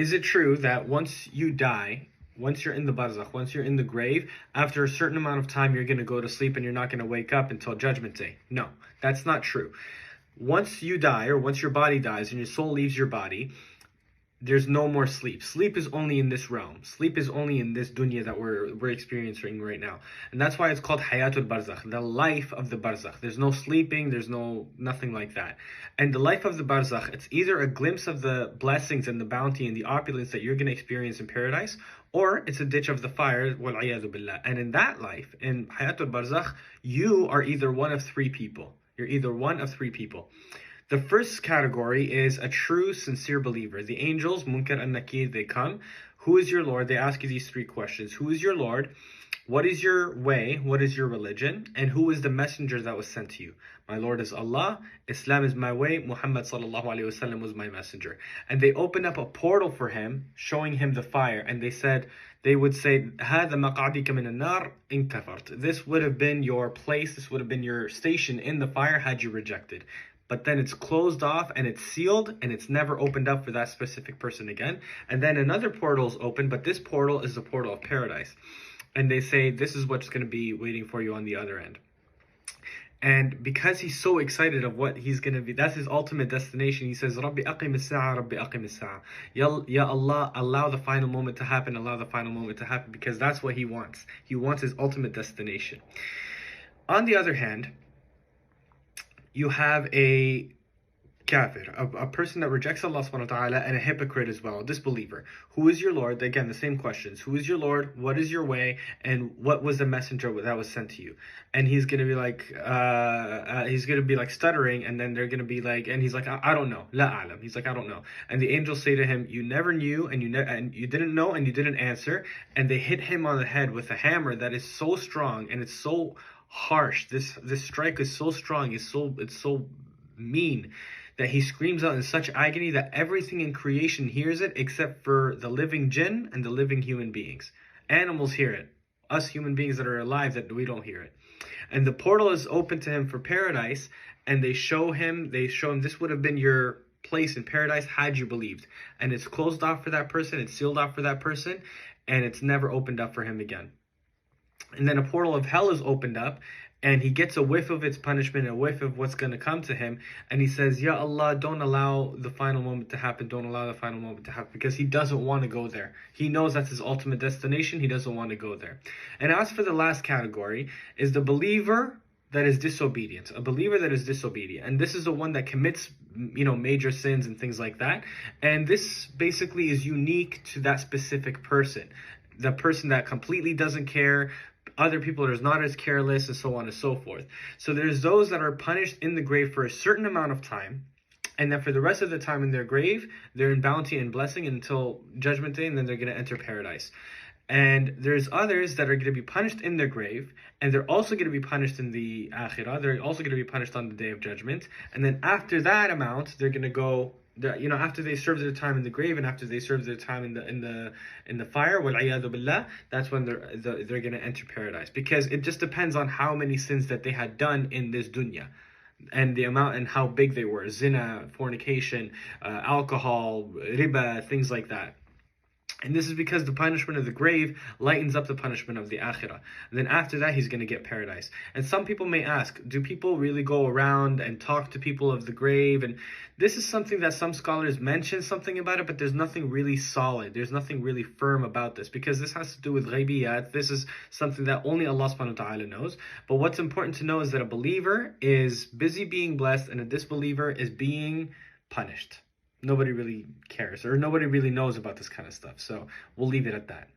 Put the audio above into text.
Is it true that once you die, once you're in the barzakh, once you're in the grave, after a certain amount of time, you're going to go to sleep and you're not going to wake up until Judgment Day? No, that's not true. Once you die, or once your body dies and your soul leaves your body, there's no more sleep. Sleep is only in this realm. Sleep is only in this dunya that we're experiencing right now. And that's why it's called Hayatul Barzakh, the life of the Barzakh. There's no sleeping, there's nothing like that. And the life of the Barzakh, it's either a glimpse of the blessings and the bounty and the opulence that you're going to experience in paradise, or it's a ditch of the fire, wal-'iyadhu billah. And in that life, in Hayatul Barzakh, you are either one of three people. You're either one of three people. The first category is a true, sincere believer. The angels, Munkar and Nakir, they come. Who is your Lord? They ask you these three questions. Who is your Lord? What is your way? What is your religion? And who is the messenger that was sent to you? My Lord is Allah. Islam is my way. Muhammad sallallahu alaihi wasallam was my messenger. And they opened up a portal for him, showing him the fire. And they would say, هذا مقعدك من النار إن كفرت. This would have been your place. This would have been your station in the fire had you rejected. But then it's closed off and it's sealed and it's never opened up for that specific person again. And then another portal is open, but this portal is the portal of paradise. And they say, this is what's going to be waiting for you on the other end. And because he's so excited of what he's going to be, that's his ultimate destination. He says, Rabbi aqim as-sa'a, Rabbi aqim as-sa'a. Ya Allah, allow the final moment to happen, allow the final moment to happen, because that's what he wants. He wants his ultimate destination. On the other hand, you have a kafir, a person that rejects Allah subhanahu wa ta'ala, and a hypocrite as well, a disbeliever. Who is your Lord? Again, the same questions. Who is your Lord? What is your way? And what was the messenger that was sent to you? And he's going to be like, stuttering, and then they're going to be like, and he's like, I don't know. La a'lam. He's like, I don't know. And the angels say to him, you never knew, and you didn't know, and you didn't answer. And they hit him on the head with a hammer that is so strong, and it's so harsh. This strike is so strong, it's so mean, that he screams out in such agony that everything in creation hears it except for the living jinn and the living human beings. Animals hear it. Us human beings that are alive, that we don't hear it. And the portal is open to him for paradise, and they show him this would have been your place in paradise had you believed. And it's closed off for that person, it's sealed off for that person, and it's never opened up for him again. And then a portal of hell is opened up, and he gets a whiff of its punishment, a whiff of what's going to come to him. And he says, Ya Allah, don't allow the final moment to happen. Don't allow the final moment to happen. Because he doesn't want to go there. He knows that's his ultimate destination. He doesn't want to go there. And as for the last category, is the believer that is disobedient. A believer that is disobedient. And this is the one that commits, major sins and things like that. And this basically is unique to that specific person. The person that completely doesn't care, other people are not as careless, and so on and so forth. So there's those that are punished in the grave for a certain amount of time, and then for the rest of the time in their grave, they're in bounty and blessing until Judgment Day, and then they're going to enter paradise. And there's others that are going to be punished in their grave, and they're also going to be punished in the akhirah. They're also going to be punished on the Day of Judgment. And then after that amount, they're going to go, after they serve their time in the grave and after they serve their time in the fire, wal-'iyadhu billah, that's when they're going to enter paradise. Because it just depends on how many sins that they had done in this dunya, and the amount and how big they were. Zina, fornication, alcohol, riba, things like that. And this is because the punishment of the grave lightens up the punishment of the akhirah. And then after that, he's going to get paradise. And some people may ask, do people really go around and talk to people of the grave? And this is something that some scholars mention something about it, but there's nothing really solid. There's nothing really firm about this, because this has to do with ghaibiyat. This is something that only Allah subhanahu wa ta'ala knows. But what's important to know is that a believer is busy being blessed, and a disbeliever is being punished. Nobody really cares, or nobody really knows about this kind of stuff. So we'll leave it at that.